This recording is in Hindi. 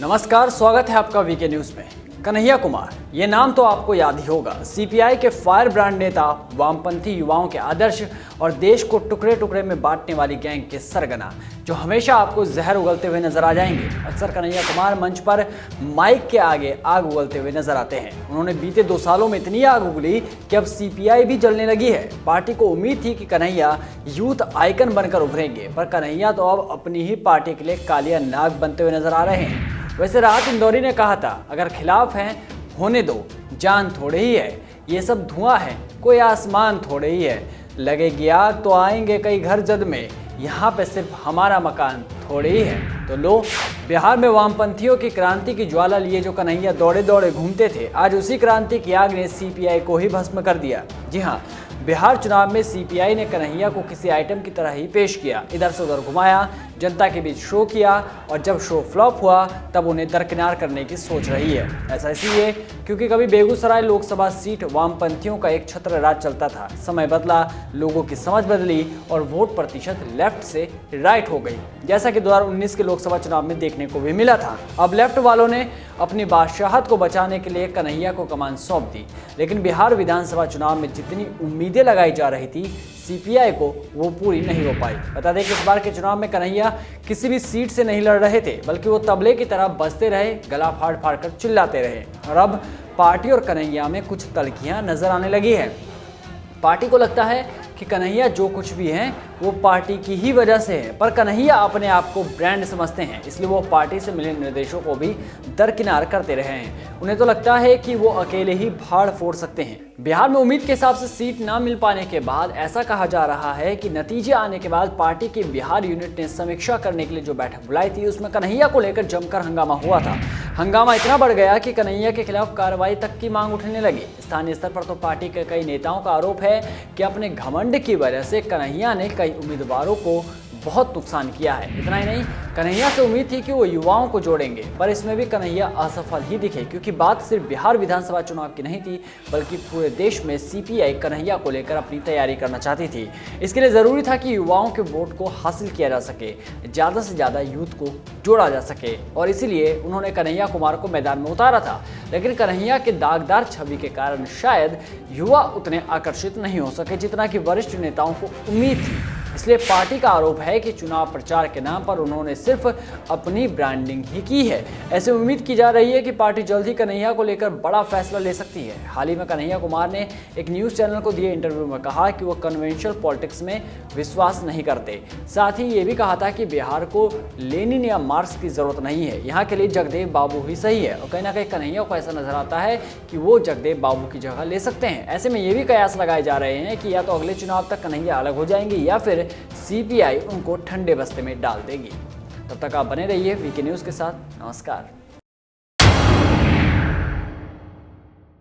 नमस्कार, स्वागत है आपका वीके न्यूज में। कन्हैया कुमार, ये नाम तो आपको याद ही होगा। सीपीआई के फायर ब्रांड नेता, वामपंथी युवाओं के आदर्श और देश को टुकड़े टुकड़े में बांटने वाली गैंग के सरगना, जो हमेशा आपको जहर उगलते हुए नजर आ जाएंगे। अक्सर कन्हैया कुमार मंच पर माइक के आगे आग उगलते हुए नजर आते हैं। उन्होंने बीते 2 सालों में इतनी आग उगली कि अब सीपीआई भी जलने लगी है। पार्टी को उम्मीद थी कि कन्हैया यूथ आइकन बनकर उभरेंगे, पर कन्हैया तो अब अपनी ही पार्टी के लिए कालिया नाग बनते हुए नजर आ रहे हैं। वैसे राहत इंदौरी ने कहा था, अगर खिलाफ हैं होने दो, जान थोड़े ही है, ये सब धुआं है, कोई आसमान थोड़े ही है, लगेगी आग तो आएंगे कई घर जद में, यहाँ पे सिर्फ हमारा मकान थोड़े ही है। तो लो, बिहार में वामपंथियों की क्रांति की ज्वाला लिए जो कन्हैया दौड़े दौड़े घूमते थे, आज उसी क्रांति की आग ने सीपीआई को ही भस्म कर दिया। जी हाँ, बिहार चुनाव में सीपीआई ने कन्हैया को किसी आइटम की तरह ही पेश किया, इधर से उधर घुमाया, जनता के बीच शो किया, और जब शो फ्लॉप हुआ तब उन्हें दरकिनार करने की सोच रही है। ऐसा इसलिए क्योंकि कभी बेगूसराय लोकसभा सीट वामपंथियों का एक छत्र राज चलता था, समय बदला, लोगों की समझ बदली और वोट प्रतिशत लेफ्ट से राइट हो गई, जैसा कि 2019 के लोकसभा चुनाव में देखने को भी मिला था। अब लेफ्ट वालों ने अपनी बादशाहत को बचाने के लिए कन्हैया को कमान सौंप दी, लेकिन बिहार विधानसभा चुनाव में जितनी उम्मीदें लगाई जा रही थी सीपीआई को, वो पूरी नहीं हो पाई। बता दें कि इस बार के चुनाव में कन्हैया किसी भी सीट से नहीं लड़ रहे थे, बल्कि वो तबले की तरह बजते रहे, गला फाड़ फाड़ कर चिल्लाते रहे। और अब पार्टी और कन्हैया में कुछ तल्खियां नजर आने लगी है। पार्टी को लगता है कि कन्हैया जो कुछ भी हैं वो पार्टी की ही वजह से है, पर कन्हैया अपने आप को ब्रांड समझते हैं, इसलिए वो पार्टी से मिले निर्देशों को भी दरकिनार करते रहे हैं। उन्हें तो लगता है कि वो अकेले ही फाड़ फोड़ सकते हैं। बिहार में उम्मीद के हिसाब से सीट ना मिल पाने के बाद ऐसा कहा जा रहा है कि नतीजे आने के बाद पार्टी के बिहार यूनिट ने समीक्षा करने के लिए जो बैठक बुलाई थी, उसमें कन्हैया को लेकर जमकर हंगामा हुआ था। हंगामा इतना बढ़ गया कि कन्हैया के खिलाफ कार्रवाई तक की मांग उठने लगी। स्थानीय स्तर पर तो पार्टी के कई नेताओं का आरोप है कि अपने घमंड की वजह से कन्हैया ने कई उम्मीदवारों को बहुत नुकसान किया है। इतना ही नहीं, कन्हैया से उम्मीद थी कि वो युवाओं को जोड़ेंगे, पर इसमें भी कन्हैया असफल ही दिखे, क्योंकि बात सिर्फ बिहार विधानसभा चुनाव की नहीं थी, बल्कि पूरे देश में सीपीआई कन्हैया को लेकर अपनी तैयारी करना चाहती थी। इसके लिए जरूरी था कि युवाओं के वोट को हासिल किया जा सके, ज़्यादा से ज़्यादा यूथ को जोड़ा जा सके, और इसीलिए उन्होंने कन्हैया कुमार को मैदान में उतारा था। लेकिन कन्हैया के दागदार छवि के कारण शायद युवा उतने आकर्षित नहीं हो सके जितना कि वरिष्ठ नेताओं को उम्मीद थी। इसलिए पार्टी का आरोप है कि चुनाव प्रचार के नाम पर उन्होंने सिर्फ अपनी ब्रांडिंग ही की है। ऐसे उम्मीद की जा रही है कि पार्टी जल्द ही कन्हैया को लेकर बड़ा फैसला ले सकती है। हाल ही में कन्हैया कुमार ने एक न्यूज़ चैनल को दिए इंटरव्यू में कहा कि वो कन्वेंशनल पॉलिटिक्स में विश्वास नहीं करते। साथ ही ये भी कहा था कि बिहार को लेनिन या मार्क्स की जरूरत नहीं है, यहाँ के लिए जगदेव बाबू ही सही है। और कहीं ना कहीं कन्हैया को ऐसा नजर आता है कि वो जगदेव बाबू की जगह ले सकते हैं। ऐसे में ये भी कयास लगाए जा रहे हैं कि या तो अगले चुनाव तक कन्हैया अलग हो जाएंगे या फिर सीपीआई उनको ठंडे बस्ते में डाल देगी। तब तक आप बने रहिए वीके न्यूज़ के साथ। नमस्कार।